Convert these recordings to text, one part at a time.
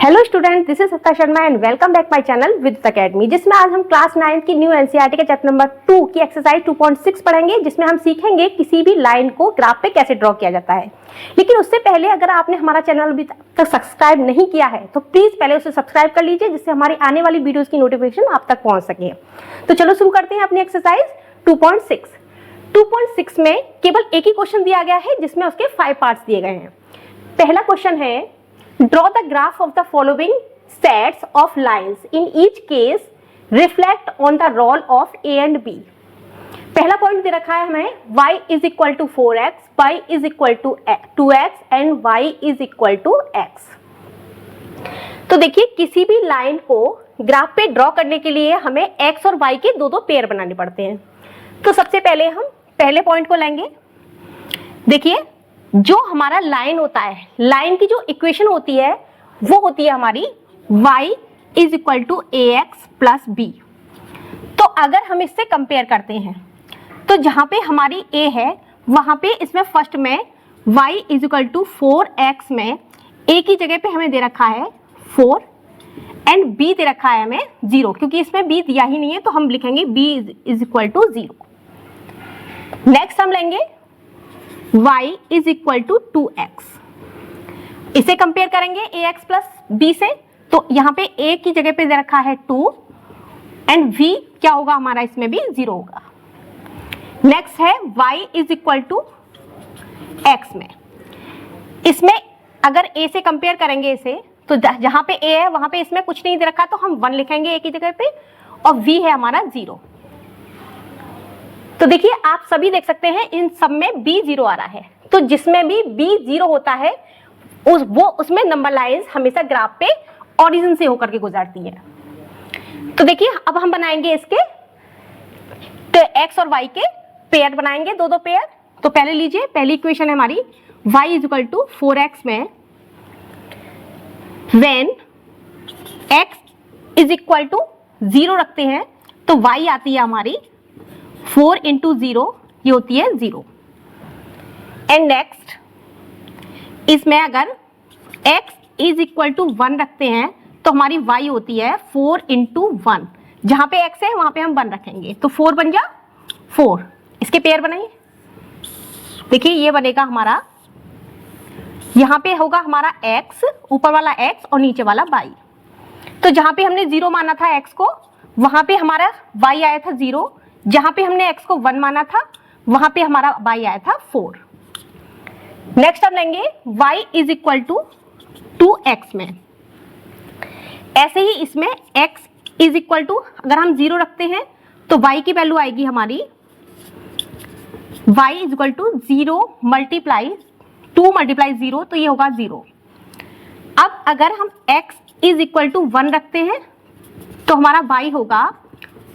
Hello student, this is सत्ता Sharma and welcome back my channel with academy, जिसमें आज हम क्लास 9 की न्यू एनसीईआरटी के चैप्टर नंबर 2 की एक्सरसाइज 2.6 पढ़ेंगे, जिसमें हम सीखेंगे किसी भी लाइन को ग्राफ पे कैसे ड्रॉ किया जाता है। लेकिन उससे पहले अगर आपने हमारा चैनल अभी तक सब्सक्राइब नहीं किया है तो प्लीज पहले उसे सब्सक्राइब कर लीजिए, जिससे हमारी आने वाली वीडियोज की नोटिफिकेशन आप तक पहुंच सके। तो चलो शुरू करते हैं अपनी एक्सरसाइज 2.6। 2.6 में केवल एक ही क्वेश्चन दिया गया है, जिसमें उसके 5 पार्ट्स दिए गए हैं। पहला क्वेश्चन है, draw the graph of the following sets of lines, in each case reflect on the role of A and B। पहला पॉइंट दे रखा है हमें y is equal to 4x, y is equal to 2x and y is equal to x। तो देखिए, किसी भी line को ग्राफ पे ड्रॉ करने के लिए हमें x और y के दो पेयर बनाने पड़ते हैं। तो सबसे पहले हम पहले पॉइंट को लेंगे। देखिए, जो हमारा लाइन होता है, लाइन की जो इक्वेशन होती है वो होती है हमारी y is equal to a x plus b. तो अगर हम इससे कंपेयर करते हैं तो जहां पे हमारी a है वहां पे इसमें फर्स्ट में y is equal to 4x में a की जगह पे हमें दे रखा है 4 एंड b दे रखा है हमें 0, क्योंकि इसमें b दिया ही नहीं है तो हम लिखेंगे b is equal to 0। Next हम लेंगे y is equal to 2x, इसे कंपेयर करेंगे ax प्लस b से। तो यहाँ पे a की जगह पे दे रखा है 2 एंड v क्या होगा हमारा, इसमें भी 0 होगा। नेक्स्ट है y is equal to x में, इसमें अगर a से कंपेयर करेंगे इसे तो जहां पे a है वहां पे इसमें कुछ नहीं दे रखा तो हम 1 लिखेंगे a की जगह पे, और v है हमारा 0। तो देखिए, आप सभी देख सकते हैं इन सब में b 0 आ रहा है, तो जिसमें भी b 0 होता है उसमें नंबर लाइंस हमेशा ग्राफ पे ओरिजिन से होकर के गुजरती है। तो देखिए, अब हम बनाएंगे इसके तो x और y के पेयर बनाएंगे, दो पेयर। तो पहले लीजिए, पहली इक्वेशन है हमारी y is equal to 4x में when x is equal to 0 रखते हैं तो y आती है हमारी 4 इंटू 0, ये होती है 0। एंड नेक्स्ट इसमें अगर x इज इक्वल टू 1 रखते हैं तो हमारी y होती है 4 इंटू 1, जहां पे x है वहां पे हम 1 रखेंगे तो 4 बन जा 4। इसके पेयर बनाइए। देखिए, ये बनेगा हमारा, यहां पे होगा हमारा x, ऊपर वाला x और नीचे वाला y। तो जहां पे हमने 0 माना था x को, वहां पे हमारा y आया था 0, जहां पे हमने x को 1 माना था वहां पे हमारा y आया था 4। नेक्स्ट हम लेंगे y is equal to 2x में, ऐसे ही इसमें x इज इक्वल टू, अगर हम 0 रखते हैं तो y की वैल्यू आएगी हमारी y is equal to 0 multiply 2 multiply 0, तो ये होगा 0। अब अगर हम x इज इक्वल टू 1 रखते हैं तो हमारा y होगा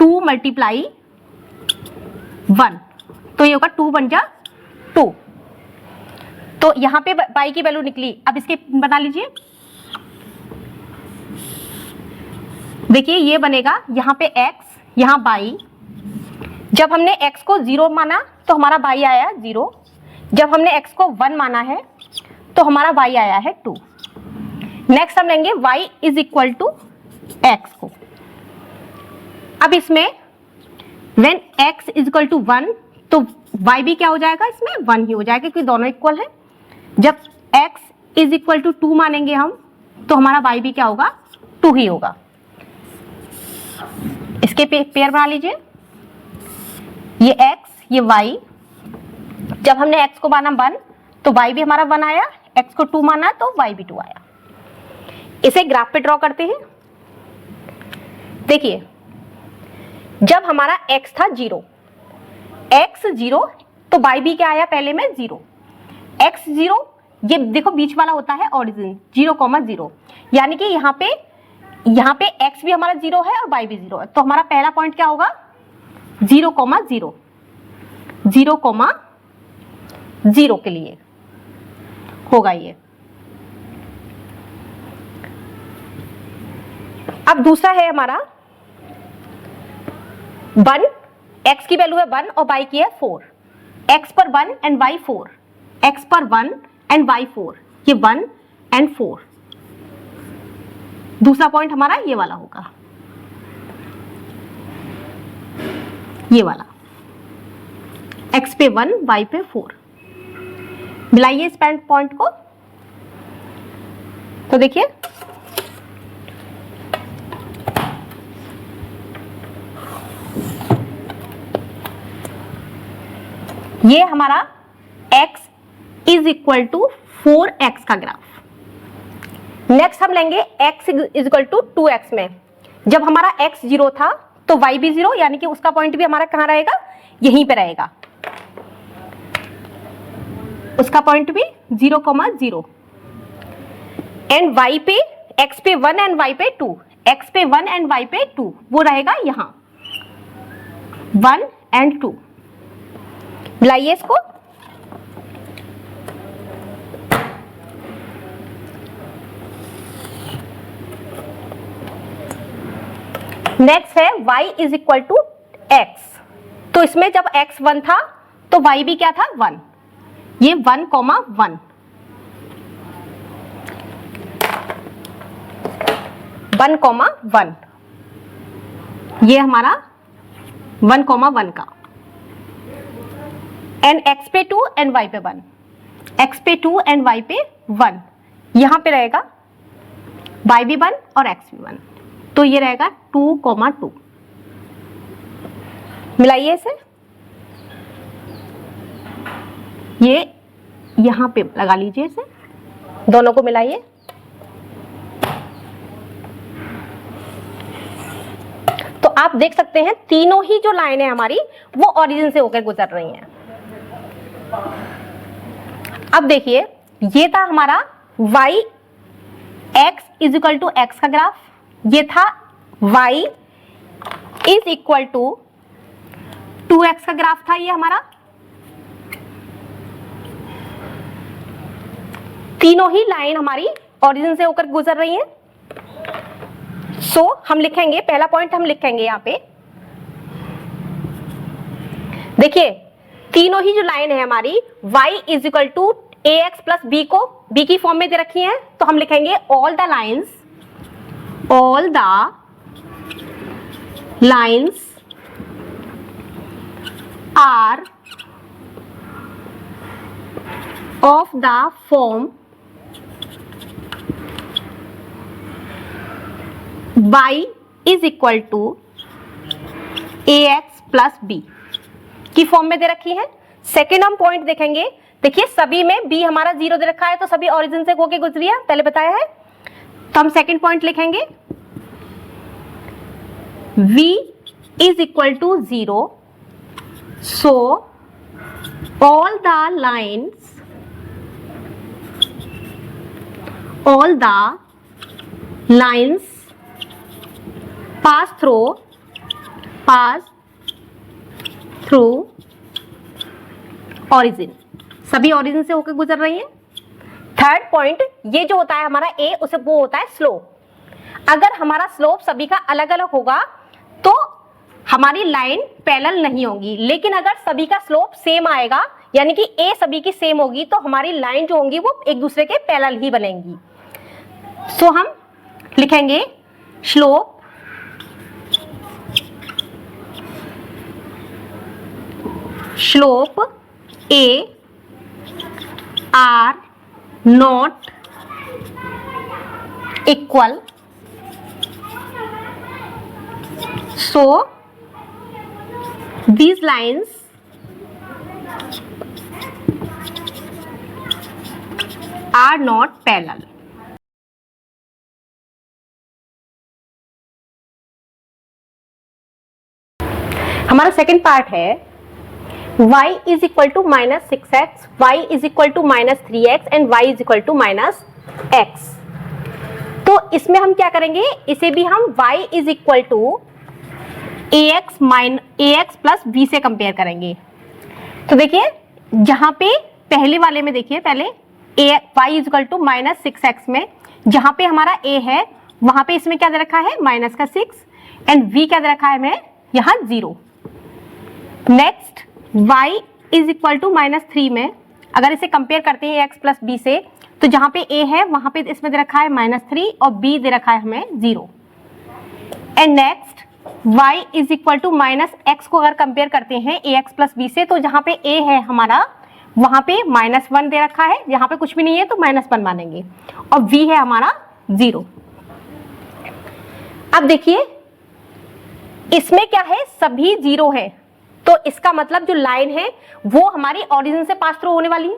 2 मल्टीप्लाई 1, तो ये होगा 2 बन जा 2। तो यहां पे y की वैल्यू निकली। अब इसके बना लीजिए। देखिए, ये बनेगा यहाँ पे x, यहाँ y। जब हमने x को 0 माना तो हमारा y आया 0, जब हमने x को 1 माना है तो हमारा y आया है 2। नेक्स्ट हम लेंगे y is equal to x को। अब इसमें when x is equal to 1 तो y भी क्या हो जाएगा, इसमें 1 ही हो जाएगा, क्योंकि दोनों इक्वल है। जब x इज इक्वल टू 2 मानेंगे हम तो हमारा y भी क्या होगा, 2 ही होगा। इसके पेयर बना लीजिए, ये x ये y। जब हमने x को माना 1 तो y भी हमारा 1 आया, x को 2 माना तो y भी 2 आया। इसे ग्राफ पे ड्रॉ करते हैं। देखिए, जब हमारा x था 0, x 0 तो y भी क्या आया, पहले में 0, x 0, ये देखो बीच वाला होता है ओरिजिन 0,0, यानी कि यहाँ पे x भी हमारा 0 है और y भी 0 है, तो हमारा पहला पॉइंट क्या होगा 0,0, 0,0 के लिए होगा ये। अब दूसरा है हमारा 1, x की वैल्यू है 1 और y की है 4, x पर 1 एंड y 4, x पर 1 एंड y 4, ये 1 एंड 4। दूसरा पॉइंट हमारा ये वाला होगा, ये वाला, x पे 1 y पे 4। मिलाइए इस पॉइंट को, तो देखिए ये हमारा x is equal to 4x का ग्राफ। नेक्स्ट हम लेंगे x is equal to 2x में। जब हमारा x 0 था तो y भी 0, यानी कि उसका पॉइंट भी हमारा कहाँ रहेगा, यहीं पे रहेगा, उसका पॉइंट भी 0,0। एंड y पे, x पे 1 एंड y पे 2, x पे 1 एंड y पे 2, वो रहेगा यहां 1 एंड 2। मिलाइए इसको, नेक्स्ट है y is equal to x। तो इसमें जब x 1 था तो y भी क्या था, 1। ये 1,1, 1,1, ये हमारा 1,1 का। एंड x पे 2 एंड y पे 1, x पे 2 एंड y पे 1, यहां पे रहेगा y भी 1 और x भी 1, तो ये रहेगा 2,2। मिलाइए इसे, ये यहां पे लगा लीजिए इसे, दोनों को मिलाइए। तो आप देख सकते हैं तीनों ही जो लाइन है हमारी वो ओरिजिन से होकर गुजर रही हैं। अब देखिए, ये था हमारा y x is equal to x का ग्राफ, ये था y is equal to 2x का ग्राफ था ये हमारा। तीनों ही लाइन हमारी ओरिजिन से होकर गुजर रही हैं। सो हम लिखेंगे, पहला पॉइंट हम लिखेंगे यहां पे, देखिए तीनों ही जो लाइन है हमारी y is equal to ax plus b को b की फॉर्म में दे रखी है, तो हम लिखेंगे all the lines are of the form y is equal to ax plus b की फॉर्म में दे रखी है। सेकेंड हम पॉइंट देखेंगे, देखिए सभी में b हमारा 0 दे रखा है, तो सभी ओरिजिन से होके गुजरी है, पहले बताया है। तो हम सेकेंड पॉइंट लिखेंगे v is equal to 0, so all the lines pass through origin, सभी ओरिजिन से होकर गुजर रही है। थर्ड पॉइंट, ये जो होता है हमारा a, उसे वो होता है स्लोप। अगर हमारा स्लोप सभी का अलग अलग होगा तो हमारी लाइन पैरेलल नहीं होगी, लेकिन अगर सभी का स्लोप सेम आएगा, यानी कि a सभी की सेम होगी, तो हमारी लाइन जो होंगी वो एक दूसरे के पैरेलल ही बनेंगी। सो हम लिखेंगे slope a are not equal, so these lines are not parallel। हमारा सेकेंड पार्ट है y is equal to -6x, y is equal to -3x and y is equal to -x। तो इसमें हम क्या करेंगे, इसे भी हम y is equal to ax plus b से कंपेयर करेंगे। तो देखिए जहां पे पहले वाले में देखिए, पहले y is equal to -6x में जहां पे हमारा a है, वहां पे इसमें क्या दे रखा है -6 एंड v क्या दे रखा है हमें यहाँ 0। Next y is equal to -3 में अगर इसे कंपेयर करते हैं x प्लस बी से, तो जहां पे a है वहां पे इसमें दे रखा है -3 और b दे रखा है हमें 0। And next y is equal to -x को अगर कंपेयर करते हैं ax प्लस b से, तो जहां पे a है हमारा वहां पे -1 दे रखा है, जहां पे कुछ भी नहीं है तो -1 मानेंगे, और v है हमारा 0। अब देखिए इसमें क्या है, सभी 0 है, तो इसका मतलब जो लाइन है वो हमारी ओरिजिन से पास थ्रू होने वाली है।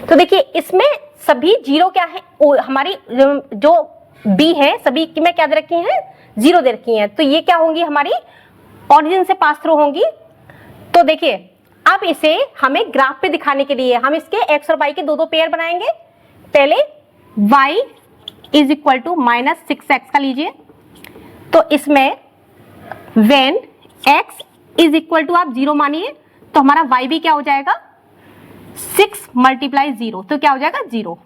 तो देखिए इसमें सभी 0 क्या है, हमारी जो b है सभी की में क्या दे रखी है, 0 दे रखी है, तो ये क्या होंगी, हमारी ओरिजिन से पास थ्रू होंगी। तो देखिए अब इसे हमें ग्राफ पे दिखाने के लिए हम इसके x और y के दो पेयर बनाएंगे। पहले y is equal to -6x का लीजिए, तो इसमें when x is equal to आप 0 मानिए, तो हमारा y भी क्या हो जाएगा, 6 मल्टीप्लाई 0, तो क्या हो जाएगा 0।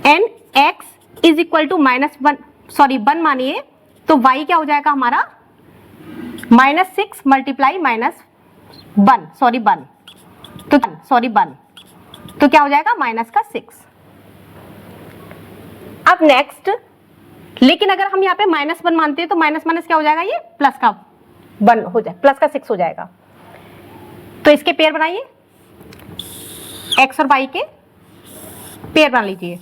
And x is equal to -1 मानिए, तो y क्या हो जाएगा हमारा -6 मल्टीप्लाई -1, तो क्या हो जाएगा -6। अब नेक्स्ट, लेकिन अगर हम यहाँ पे -1 मानते हैं तो माइनस क्या हो जाएगा, ये प्लस का 1 हो जाए, प्लस का 6 हो जाएगा। तो इसके पेयर बनाइए, x और y के पेयर बना लीजिए।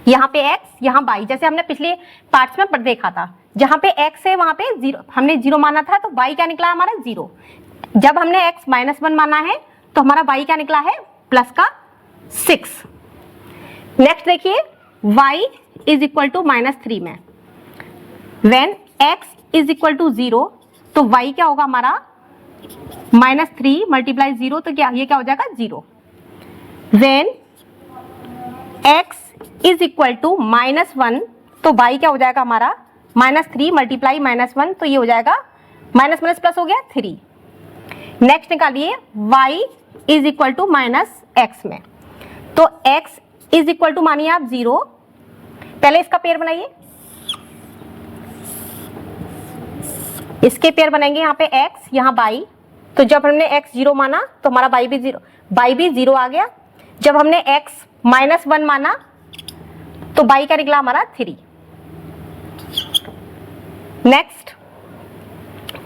यहाँ पे x, यहाँ y, जैसे हमने पिछले पार्ट्स में देखा था, जहाँ पे x है वहां पे 0, हमने 0 माना था, तो y क्या निकला हमारा 0। जब हमने x -1 माना है तो हमारा y क्या निकला है, प्लस का 6। नेक्स्ट देखिए y इज इक्वल टू -3 में when x is equal to 0, तो y क्या होगा हमारा -3 मल्टीप्लाई 0, तो क्या ये क्या हो जाएगा 0। When x is equal to -1, तो y क्या हो जाएगा हमारा -3 मल्टीप्लाई -1, तो ये हो जाएगा माइनस प्लस हो गया 3। नेक्स्ट निकालिए y is equal to -x में, तो x इज इक्वल टू मानिए आप 0, पहले इसका पेयर बनाइए, इसके पेयर बनाएंगे, यहाँ पे x यहाँ y, तो जब हमने x 0 माना तो हमारा y भी 0 आ गया। जब हमने x -1 माना तो y का निकला हमारा 3। नेक्स्ट,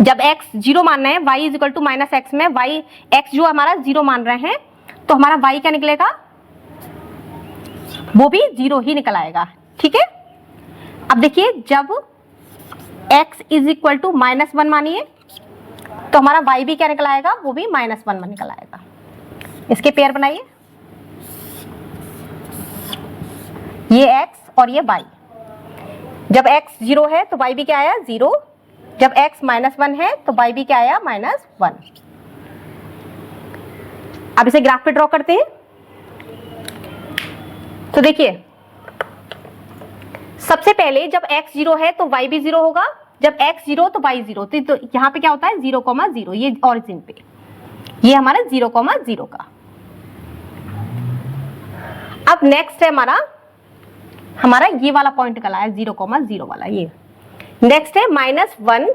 जब x 0 मानना है, y is equal to -x में x जो हमारा 0 मान रहे हैं, तो हमारा y क्या निकलेगा, वो भी 0 ही निकल आएगा। ठीक है, अब देखिए जब x इज इक्वल टू -1 मानिए, तो हमारा y भी क्या निकल आएगा, वो भी -1 में निकल आएगा। इसके पेयर बनाइए, ये x और ये y। जब x 0 है तो y भी क्या आया 0, जब x -1 है तो y भी क्या आया -1। अब इसे ग्राफ पे ड्रॉ करते हैं। तो देखिए सबसे पहले जब x 0 है तो y भी 0 होगा, जब x 0 तो y 0, तो यहाँ पे क्या होता है 0,0, ये ओरिजिन पे, ये हमारा 0,0 का। अब नेक्स्ट है हमारा ये वाला पॉइंट निकला है 0,0 वाला, ये नेक्स्ट है -1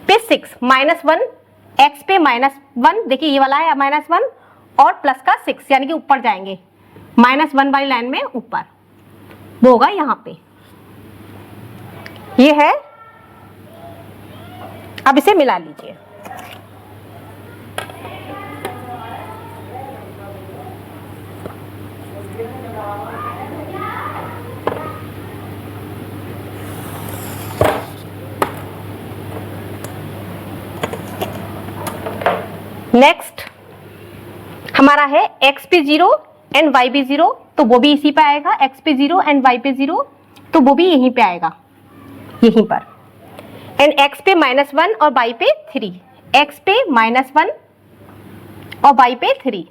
पे 6, -1 x पे -1, देखिए ये वाला है -1 और प्लस का 6, यानी कि ऊपर जाएंगे -1 वाली लाइन में ऊपर, वो होगा यहाँ पे, ये है। अब इसे मिला लीजिए, नेक्स्ट हमारा है x पे 0 एंड y पे 0, तो वो भी इसी पे आएगा, x पे 0 एंड y पे 0, तो वो भी यहीं पे आएगा, यहीं पर। एंड x पे -1 और y पे 3, x पे -1 और y पे 3,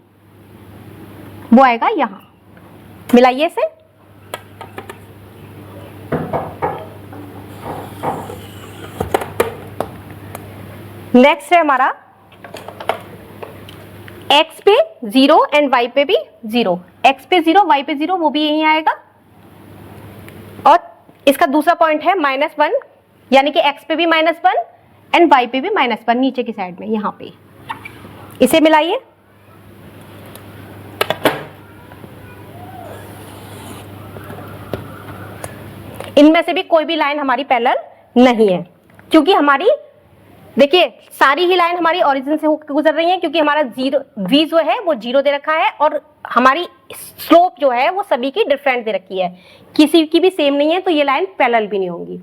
वो आएगा यहाँ। मिलाइए इसे, नेक्स्ट है हमारा x पे 0 एंड y पे भी 0, x पे 0 y पे 0, वो भी यहीं आएगा। और इसका दूसरा पॉइंट है -1, यानी कि x पे भी -1 एंड y पे भी -1 नीचे की साइड में यहाँ पे। इसे मिलाइए, इनमें से भी कोई भी लाइन हमारी पैरेलल नहीं है, क्योंकि हमारी देखिए सारी ही लाइन हमारी ओरिजिन से होकर गुजर रही है, क्योंकि हमारा v जो है वो 0 दे रखा है और हमारी स्लोप जो है वो सभी की डिफरेंट दे रखी है, किसी की भी सेम नहीं है, तो ये लाइन पैरेलल भी नहीं होंगी।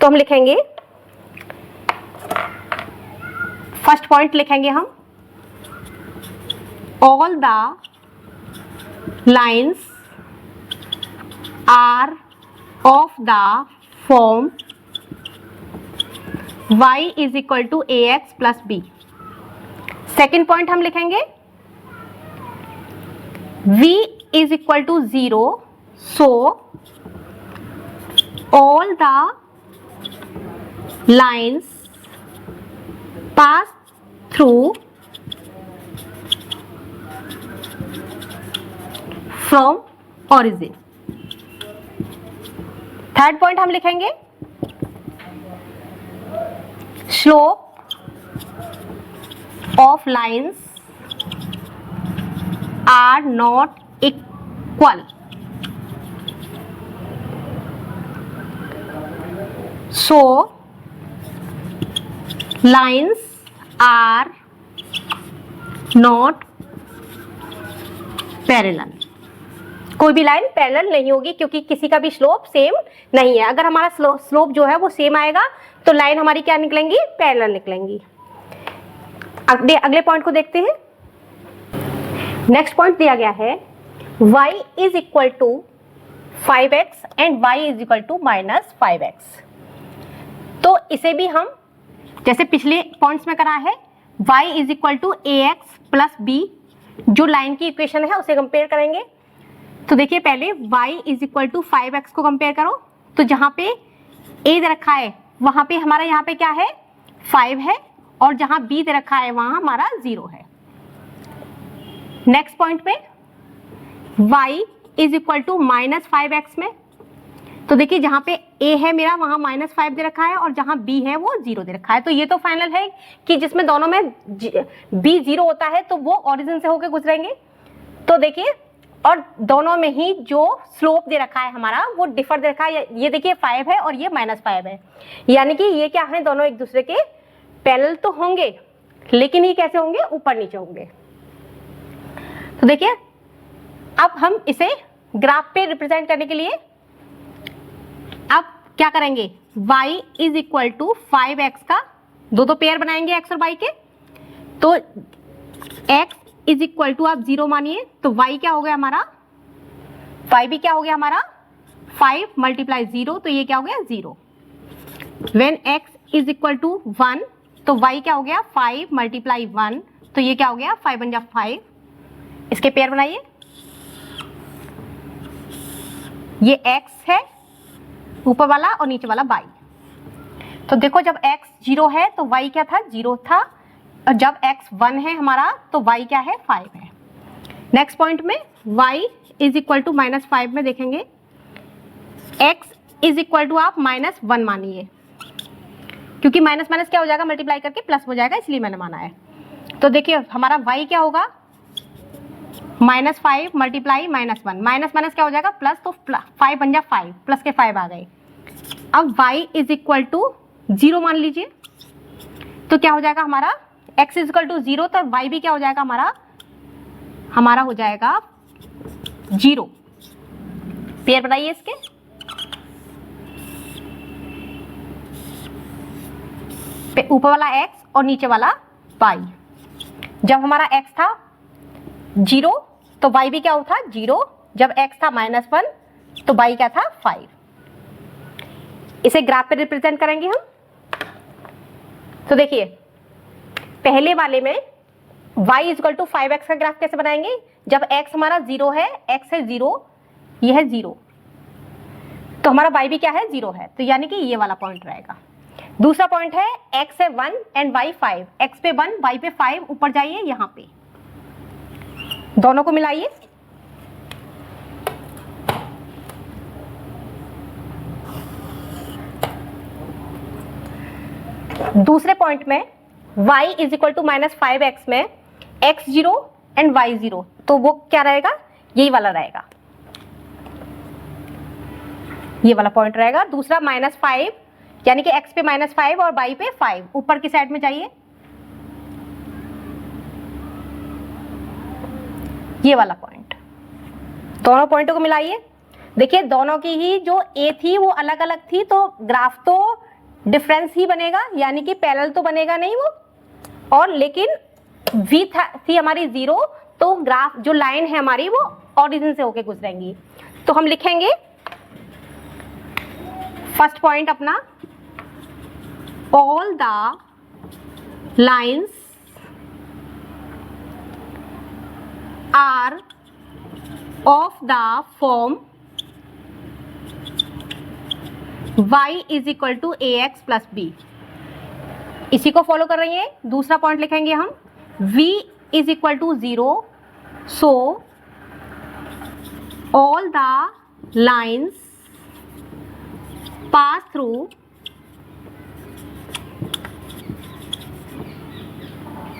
तो हम लिखेंगे, फर्स्ट पॉइंट लिखेंगे हम, all the lines are of the form y is equal to ax plus b। Second point हम लिखेंगे v is equal to 0, so all the lines pass through from origin. Third point हम लिखेंगे slope of lines are not equal, so lines are not parallel। कोई भी line parallel नहीं होगी, क्योंकि किसी का भी स्लोप सेम नहीं है। अगर हमारा स्लोप जो है वो सेम आएगा तो लाइन हमारी क्या निकलेंगी, पैरेलल निकलेंगी। अगले पॉइंट को देखते हैं। नेक्स्ट पॉइंट दिया गया है y is equal to 5x and y is equal to -5x। तो इसे भी हम जैसे पिछले पॉइंट्स में करा है, y is equal to ax plus b, जो लाइन की इक्वेशन है उसे कंपेयर करेंगे। तो देखिए पहले y is equal to 5x को कंपेयर करो, तो जहां पे a दे रखा है वहां पे हमारा यहाँ पे क्या है 5 है, और जहां b दे रखा है वहां हमारा 0 है। नेक्स्ट पॉइंट पे y is equal to -5x में, तो देखिए जहां पे a है मेरा वहां -5 दे रखा है, और जहां b है वो 0 दे रखा है। तो ये तो फाइनल है कि जिसमें दोनों में b 0 होता है तो वो ओरिजिन से होकर गुजरेंगे। तो देखिए, और दोनों में ही जो स्लोप दे रखा है हमारा वो डिफर दे रखा है, ये देखिए 5 है और ये -5 है, यानी कि ये क्या है, दोनों एक दूसरे के पैरेलल तो होंगे, लेकिन ये कैसे होंगे, ऊपर नीचे होंगे। तो देखिए अब हम इसे ग्राफ पे रिप्रेजेंट करने के लिए अब क्या करेंगे, y is equal to 5x का दो पेयर बनाएंगे x और y के। तो x इज इक्वल टू आप 0 मानिए, तो y क्या हो गया हमारा, y भी क्या हो गया हमारा 5 मल्टीप्लाई 0, तो ये क्या हो गया 0। When x is equal to 1, तो y क्या हो गया 5 मल्टीप्लाई 1, तो ये क्या हो गया 5 बन जा 5। इसके पेयर बनाइए, ये x है ऊपर वाला और नीचे वाला y। तो देखो जब x 0 है तो y क्या था 0 था, और जब x 1 है हमारा तो y क्या है 5 है। नेक्स्ट पॉइंट में y इज इक्वल टू -5 में देखेंगे x इज इक्वल टू आप -1 मानिए, क्योंकि माइनस माइनस क्या हो जाएगा मल्टीप्लाई करके प्लस हो जाएगा, इसलिए मैंने माना है। तो देखिए हमारा y क्या होगा -5 मल्टीप्लाई -1, माइनस माइनस क्या हो जाएगा प्लस, तो 5 बन जा 5, प्लस के 5 आ गए। अब y इज इक्वल टू 0 मान लीजिए, तो क्या हो जाएगा हमारा x इज इक्वल टू 0, तो y भी क्या हो जाएगा हमारा हो जाएगा 0। पेयर बनाइए इसके, ऊपर वाला x और नीचे वाला y। जब हमारा x था 0 तो y भी क्या होता 0, जब x था -1 तो y क्या था 5। इसे ग्राफ पे रिप्रेजेंट करेंगे हम। तो देखिए पहले वाले में y is equal to 5x का ग्राफ कैसे बनाएंगे, जब x हमारा 0 है, x है 0, ये है 0, तो हमारा y भी क्या है 0 है, तो यानी कि ये वाला पॉइंट रहेगा। दूसरा पॉइंट है x है 1 एंड y 5, x पे 1 y पे 5, ऊपर जाइए यहाँ पे दोनों को मिलाइए, दूसरे पॉइंट में y is equal to -5x में x0 एंड y0, तो वो क्या रहेगा, यही वाला रहेगा, ये वाला पॉइंट रहेगा। दूसरा -5 यानी कि x पे -5 और y पे 5, ऊपर की साइड में जाइए, ये वाला पॉइंट, दोनों पॉइंटों को मिलाइए। देखिए दोनों की ही जो a थी वो अलग अलग थी, तो ग्राफ तो डिफरेंस ही बनेगा, यानी कि पैरेलल तो बनेगा नहीं वो, और लेकिन v थी हमारी 0, तो ग्राफ जो लाइन है हमारी वो ओरिजिन से होके गुजरेंगी। तो हम लिखेंगे फर्स्ट पॉइंट अपना, all the lines are of the form y is equal to ax plus b, इसी को फॉलो कर रही है। दूसरा पॉइंट लिखेंगे हम, v is equal to 0, so all the lines pass through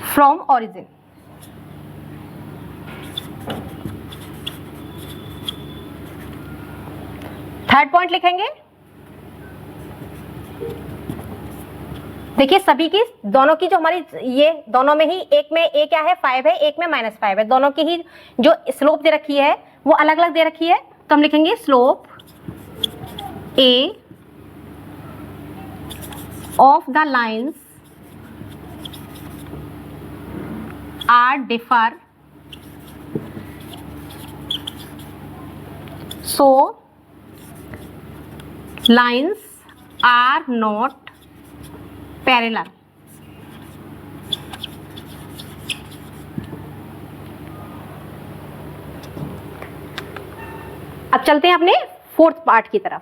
from origin. Third point लिखेंगे, देखिए सभी की, दोनों की जो हमारी, ये दोनों में ही, एक में a क्या है 5 है, एक में -5 है, दोनों की ही जो स्लोप दे रखी है वो अलग अलग दे रखी है, तो हम लिखेंगे slope a of the lines are differ, so lines are not parallel. अब चलते हैं अपने फोर्थ पार्ट की तरफ,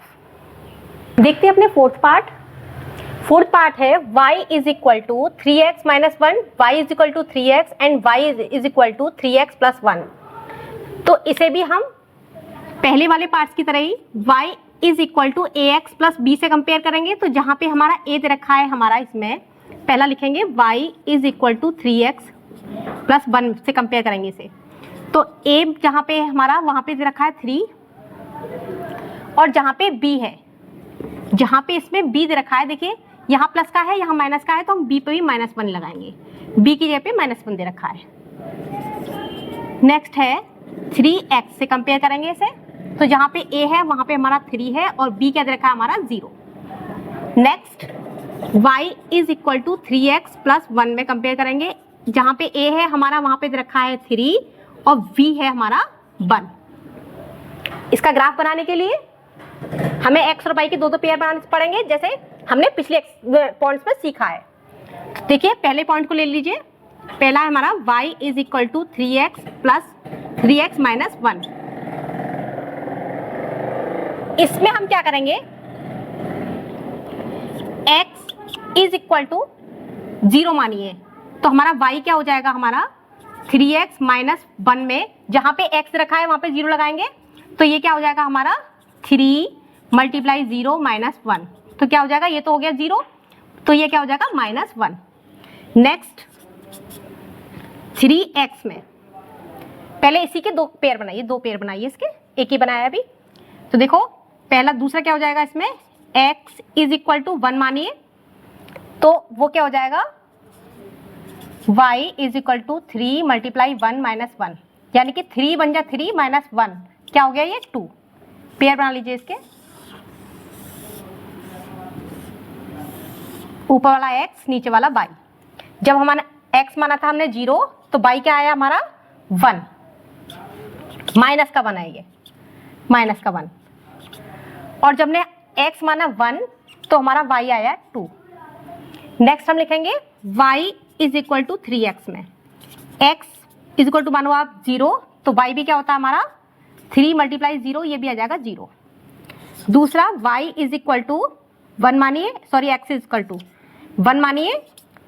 देखते हैं अपने फोर्थ पार्ट। फोर्थ पार्ट है y is equal to 3x minus 1, y is equal to 3x and y is equal to 3x plus 1। तो इसे भी हम पहले वाले पार्ट्स की तरह ही y is equal to ax plus b से कंपेयर करेंगे। तो जहां पे हमारा a दे रखा है हमारा, इसमें पहला लिखेंगे y is equal to 3x plus 1 से कंपेयर करेंगे इसे। तो a जहां पे हमारा, वहां पे दे रखा है 3, और जहां पे b है, जहां पे इसमें b दे रखा है, देखिए यहाँ प्लस का है, यहाँ माइनस का है, तो हम b पे भी -1 लगाएंगे, b की जगह पे -1 दे रखा है। नेक्स्ट है 3x से कंपेयर करेंगे इसे, तो जहां पे a है वहां पे हमारा 3 है, और b क्या दे रखा है हमारा 0। Next y is equal to 3x plus 1 में कंपेयर करेंगे, जहां पे a है हमारा वहां पे दे रखा है 3, और v है हमारा 1। इसका ग्राफ बनाने के लिए हमें x और y के दो पेयर बनाने पड़ेंगे, जैसे हमने पिछले पॉइंट्स में सीखा है। देखिए पहले पॉइंट को ले लीजिए, पहला है हमारा y is equal to 3x plus 3x minus 1। इसमें हम क्या करेंगे, x इज इक्वल टू 0 मानिए, तो हमारा y क्या हो जाएगा, हमारा 3x माइनस 1 में जहां पे x रखा है वहां पे 0 लगाएंगे, तो ये क्या हो जाएगा हमारा 3 मल्टीप्लाई 0 माइनस 1, तो क्या हो जाएगा, ये तो हो गया 0, तो ये क्या हो जाएगा -1। नेक्स्ट 3x में पहले इसी के दो पेयर बनाइए, दो पेयर बनाइए इसके, एक ही बनाया अभी। तो देखो पहला, दूसरा क्या हो जाएगा इसमें, x इज इक्वल टू 1 मानिए, तो वो क्या हो जाएगा y is equal to 3 multiply 1 minus 1, यानी कि 3 बन जाए 3 माइनस 1, क्या हो गया ये 2। पेयर बना लीजिए इसके, ऊपर वाला x नीचे वाला y। जब हमारा x माना था हमने 0, तो y क्या आया हमारा 1, माइनस का 1 आएगा, माइनस का 1, और जब ने x माना 1, तो हमारा y आया 2। नेक्स्ट हम लिखेंगे y is equal to 3x में, x इज इक्वल टू मानो आप 0, तो y भी क्या होता है हमारा 3 मल्टीप्लाई 0, ये भी आ जाएगा 0। दूसरा y इज इक्वल टू 1 मानिए, sorry x is equal to 1 मानिए,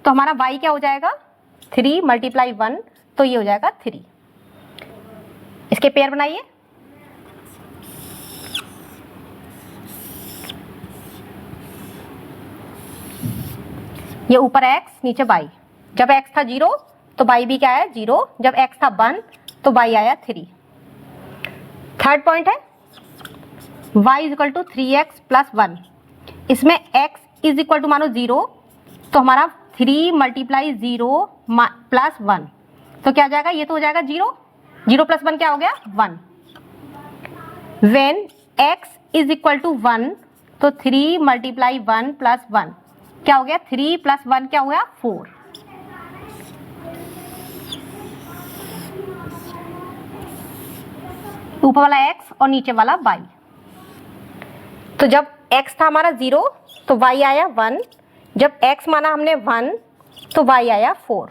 तो हमारा y क्या हो जाएगा 3 मल्टीप्लाई 1, तो ये हो जाएगा 3। इसके पेयर बनाइए, ये ऊपर x नीचे y। जब x था 0 तो y भी क्या आया 0, जब x था 1 तो y आया 3। थर्ड पॉइंट है y is equal to 3x plus 1। इसमें x इज इक्वल टू मानो 0, तो हमारा 3 मल्टीप्लाई 0 प्लस 1, तो क्या आ जाएगा, ये तो हो जाएगा 0, 0 प्लस 1 क्या हो गया 1। When x is equal to 1 तो 3 मल्टीप्लाई 1 प्लस 1 क्या हो गया, 3 प्लस 1 क्या हो गया 4। ऊपर वाला x और नीचे वाला y। तो जब x था हमारा 0 तो y आया 1, जब x माना हमने 1 तो y आया 4।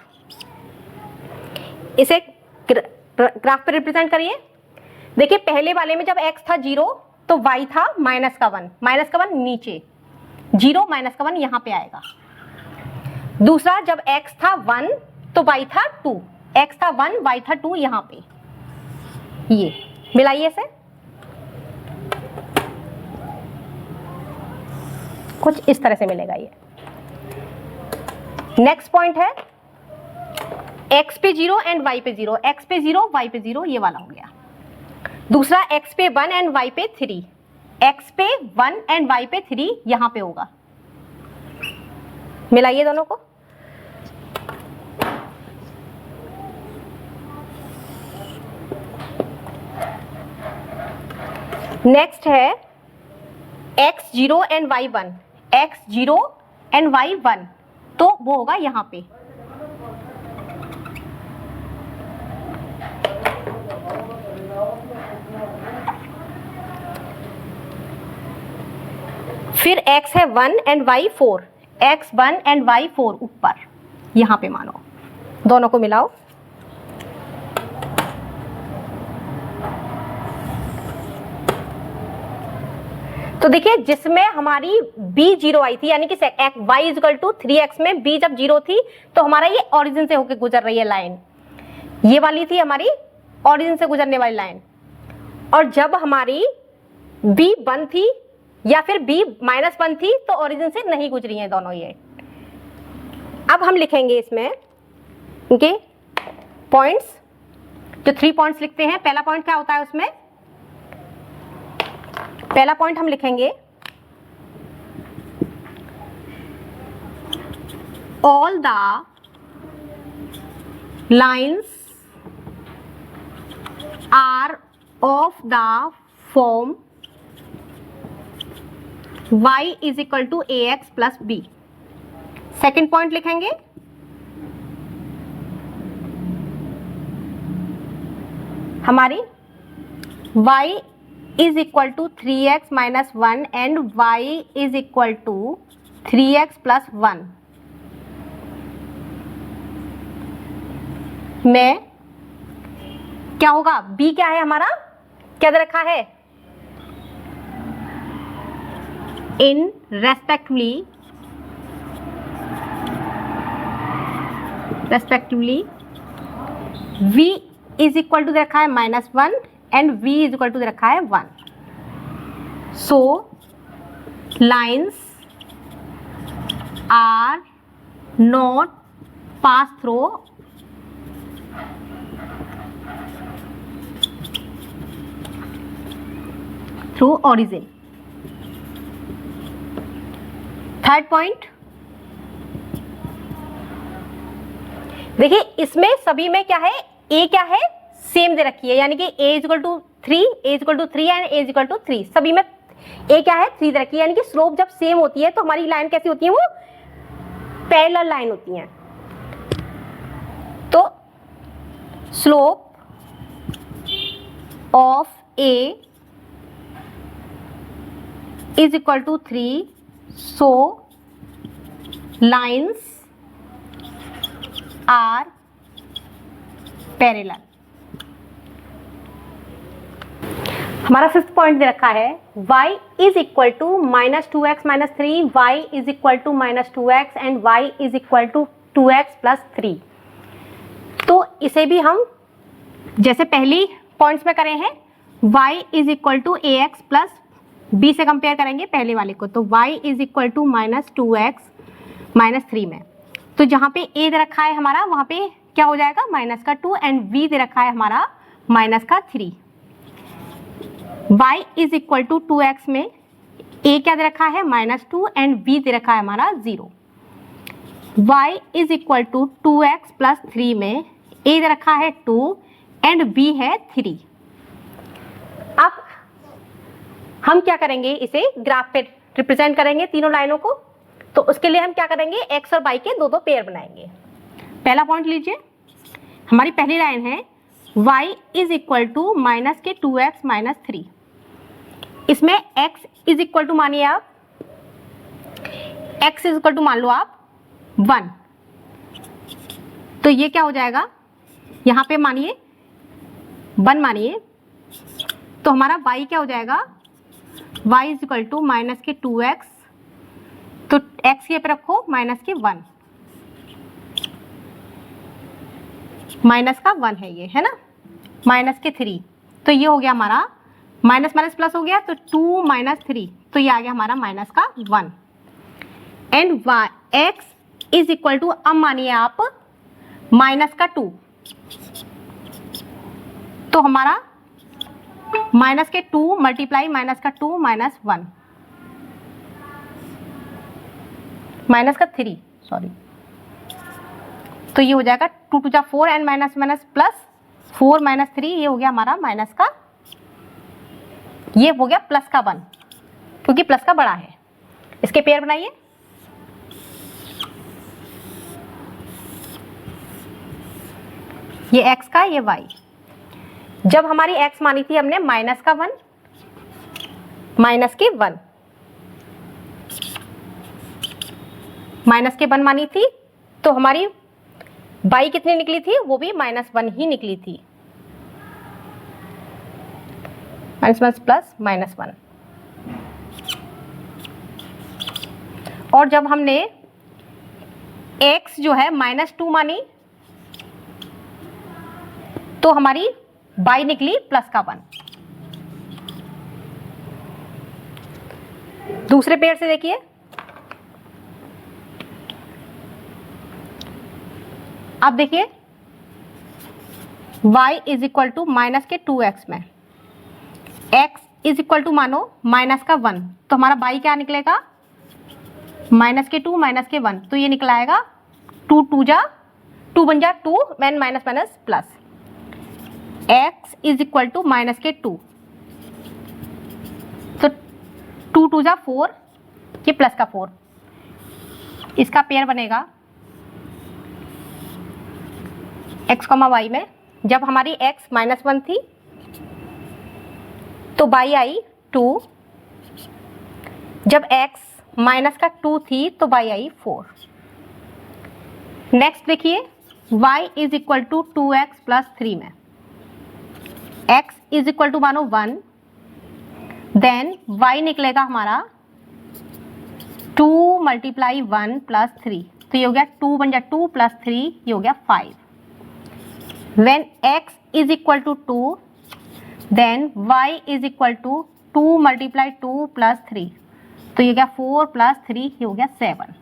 इसे ग्राफ पे रिप्रेजेंट करिए। देखिए पहले वाले में जब x था 0 तो y था माइनस का 1, माइनस का 1 नीचे, 0 माइनस का 1 यहाँ पे आएगा। दूसरा जब x था 1 तो y था 2, x था 1 y था 2 यहाँ पे। ये मिलाइए से, कुछ इस तरह से मिलेगा ये। नेक्स्ट पॉइंट है x पे 0 एंड y पे 0, x पे 0 y पे 0, ये वाला हो गया। दूसरा x पे 1 एंड y पे 3, x पे 1 एंड y पे 3 यहां पे होगा। मिलाइए दोनों को। नेक्स्ट है x 0 and y 1, x 0 and y 1, तो वो होगा यहां पे। फिर x है 1 and y 4, x 1 and y 4 ऊपर यहां पे मानो, दोनों को मिलाओ। तो देखिए जिसमें हमारी b 0 आई थी, यानी कि y is equal to 3x में b जब 0 थी तो हमारा ये ओरिजिन से होकर गुजर रही है लाइन, ये वाली थी हमारी ओरिजिन से गुजरने वाली लाइन। और जब हमारी b 1 थी या फिर b माइनस 1 थी तो ओरिजिन से नहीं गुजरी हैं दोनों ये। अब हम लिखेंगे इसमें इनके पॉइंट्स, जो 3 पॉइंट्स लिखते हैं। पहला पॉइंट क्या होता है उसमें, पहला पॉइंट हम लिखेंगे all the lines are of the form y is equal to ax plus b। Second point लिखेंगे हमारी y is equal to 3x minus 1 and y is equal to 3x plus 1 में क्या होगा, b क्या है हमारा, क्या दे रखा है, in respectively v is equal to दे रखा है -1 and v is equal to दे रखा है 1। So lines are not pass through origin. Third point देखिए इसमें सभी में क्या है, a क्या है सेम दे रखी है, यानी कि a equal to 3, a equal to 3 and a equal to 3, सभी में a क्या है 3 दे रखी है। यानी कि स्लोप जब सेम होती है तो हमारी लाइन कैसी होती है, वो पैरेलल लाइन होती है। तो slope of a is equal to 3, so lines are parallel। हमारा फिफ्थ पॉइंट दे रखा है y is equal to -2x minus 3, y is equal to -2x and y is equal to 2x plus 3। तो इसे भी हम जैसे पहली पॉइंट्स में करे हैं, y is equal to ax plus b से कंपेयर करेंगे पहले वाले को, तो y is equal to -2x -3 में। तो जहाँ पे a दे रखा है हमारा वहाँ पे क्या हो जाएगा -2 एंड b दे रखा है हमारा -3। y is equal to 2x में a क्या दे रखा है -2 एंड b दे रखा है हमारा 0। y is equal to 2x plus 3 में a दे रखा है 2 एंड b है 3। अब हम क्या करेंगे, इसे ग्राफ पे रिप्रेजेंट करेंगे तीनों लाइनों को। तो उसके लिए हम क्या करेंगे, x और y के दो दो पेयर बनाएंगे। पहला पॉइंट लीजिए, हमारी पहली लाइन है y is equal to -2x - 3। इसमें x इज इक्वल टू मानिए आप, x इज इक्वल टू मान लो आप 1। तो ये क्या हो जाएगा, यहाँ पे मानिए 1 मानिए, तो हमारा y क्या हो जाएगा, y is equal to -2x, तो x के पे रखो -1, -1 है ये, है ना, -3। तो ये हो गया हमारा माइनस माइनस प्लस हो गया, तो 2 - 3, तो ये आ गया हमारा -1 and x is equal to, अब मानिए आप -2, तो हमारा -2 मल्टीप्लाई -2 -1 -3 सॉरी, तो ये हो जाएगा 2 टू जा 4 एंड माइनस माइनस प्लस 4 - 3, ये हो गया हमारा ये हो गया प्लस का 1, क्योंकि प्लस का बड़ा है। इसके पेयर बनाइए, ये x का, ये y। जब हमारी x मानी थी हमने -1 -1 मानी थी, तो हमारी y कितनी निकली थी, वो भी -1 ही निकली थी, -1 प्लस -1। और जब हमने x जो है -2 मानी, तो हमारी y निकली प्लस का 1। दूसरे पेयर से देखिए, अब देखिए y is equal to -2x में x इज इक्वल टू मानो -1, तो हमारा y क्या निकलेगा, -2 -1, तो ये निकला आएगा 2 बन जा 2 मैन minus minus plus, x is equal to -2, तो 2 2 जा 4, ये प्लस का 4, इसका पेयर बनेगा x, y में। जब हमारी x -1 थी तो y आई 2, जब x -2 थी तो y आई 4। नेक्स्ट देखिए, y is equal to 2x plus 3 में x इज इक्वल टू मानो 1, देन y निकलेगा हमारा 2 मल्टीप्लाई 1 प्लस 3, तो ये हो गया 2 बन जा 2 प्लस 3, ये हो गया 5। When x is equal to 2, then y is equal to 2 multiply 2 plus 3, तो ये क्या 4 plus 3, ये हो गया 7।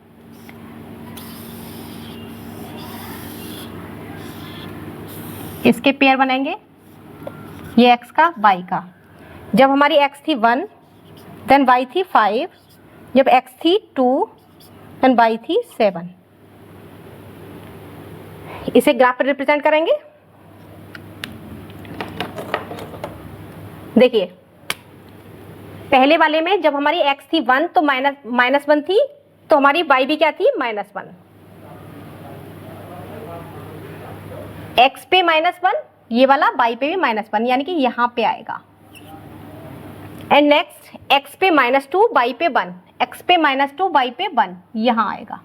इसके पेयर बनेंगे, ये x का y का। जब हमारी x थी 1, then y थी 5, जब x थी 2, then y थी 7। इसे ग्राफ पर रिप्रेजेंट करेंगे। देखिए, पहले वाले में जब हमारी x थी 1 तो -1 थी, तो हमारी y भी क्या थी -1। x पे -1, ये वाला y पे भी -1, यानी कि यहाँ पे आएगा। एंड नेक्स्ट x पे -2 y पे 1, x पे -2 y पे 1, यहाँ आएगा।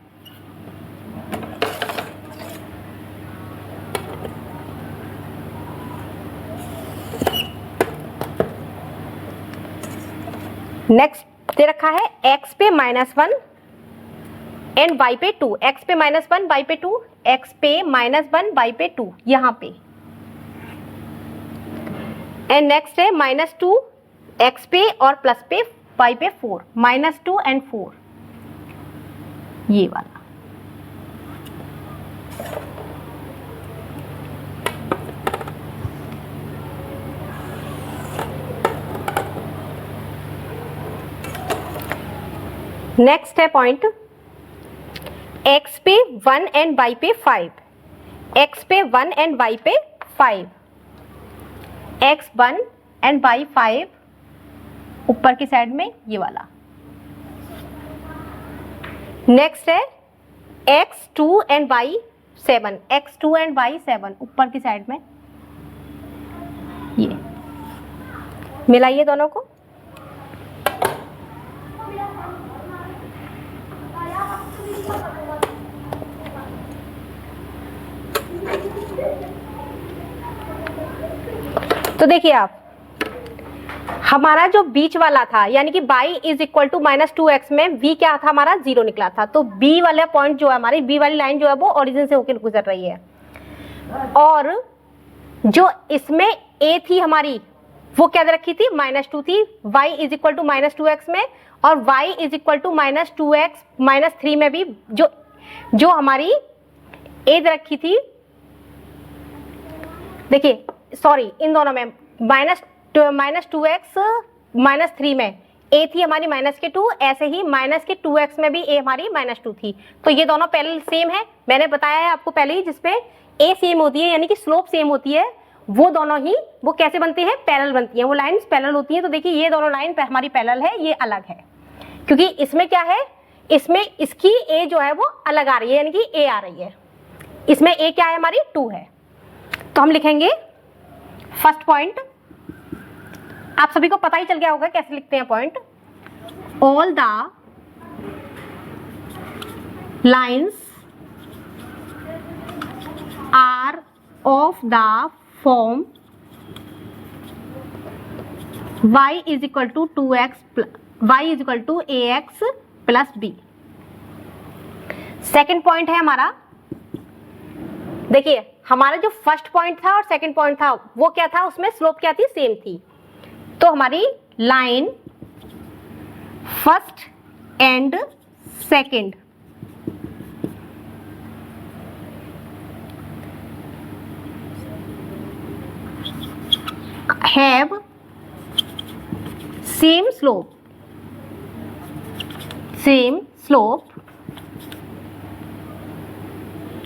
नेक्स्ट दे रखा है x पे -1 एंड y पे 2, x पे -1 y पे 2, x पे -1 y पे 2, यहाँ पे। एंड नेक्स्ट है -2 x पे और प्लस पे y पे 4, -2 एंड 4, ये वाला। नेक्स्ट है पॉइंट x पे 1 एंड y पे 5, x पे 1 एंड y पे 5, x 1 एंड y 5 ऊपर की साइड में ये वाला। नेक्स्ट है x 2 and y 7, x 2 and y 7 ऊपर की साइड में ये मिलाइए दोनों को। तो देखिए आप, हमारा जो बीच वाला था यानी कि y is equal to -2x में v क्या था हमारा 0 निकला था। तो b वाला पॉइंट जो है हमारी b वाली लाइन जो है वो ओरिजिन से होकर गुजर रही है, और जो इसमें a थी हमारी वो क्या दे रखी थी -2 थी, y is equal to -2x में, और y is equal to -2x -3 में भी जो हमारी a दे रखी थी, देखिए सॉरी इन दोनों में -2x -3 में a थी हमारी -2, ऐसे ही -2x में भी a हमारी -2 थी। तो ये दोनों पैरेलल सेम है, मैंने बताया है आपको पहले ही, जिसपे a सेम होती है यानी कि स्लोप सेम होती है, वो दोनों ही वो कैसे बनती है, पैरेलल बनती है, वो लाइंस पैरेलल होती है। तो देखिए ये दोनों लाइन हमारी पैरेलल है, ये अलग है, क्योंकि इसमें क्या है, इसमें इसकी a जो है वो अलग आ रही है यानी कि a आ रही है, इसमें a क्या है हमारी 2 है। तो हम लिखेंगे फर्स्ट पॉइंट, आप सभी को पता ही चल गया होगा कैसे लिखते हैं point, all the lines are of the form y is equal to 2x y is equal to ax plus b। Second point है हमारा, देखिए हमारा जो फर्स्ट पॉइंट था और सेकंड पॉइंट था वो क्या था, उसमें स्लोप क्या थी, सेम थी। तो हमारी line first and second have same slope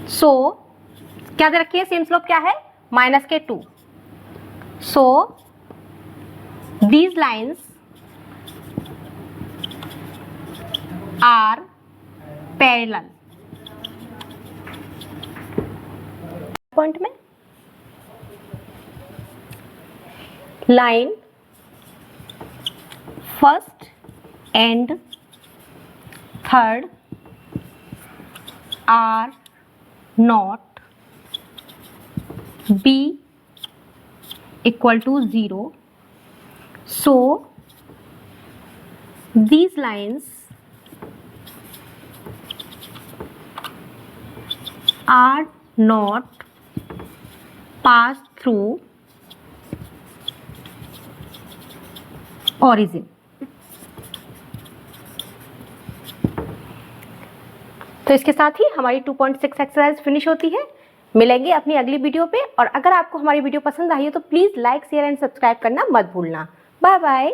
so क्या दे रखी है, सेम स्लोप क्या है -2। So these lines are parallel. Point में line first and third are not b equal to 0, so these lines are not passed through origin। तो इसके साथ ही हमारी 2.6 एक्सरसाइज फिनिश होती है। मिलेंगे अपनी अगली वीडियो पे, और अगर आपको हमारी वीडियो पसंद आई है तो please like share and subscribe करना मत भूलना। Bye bye.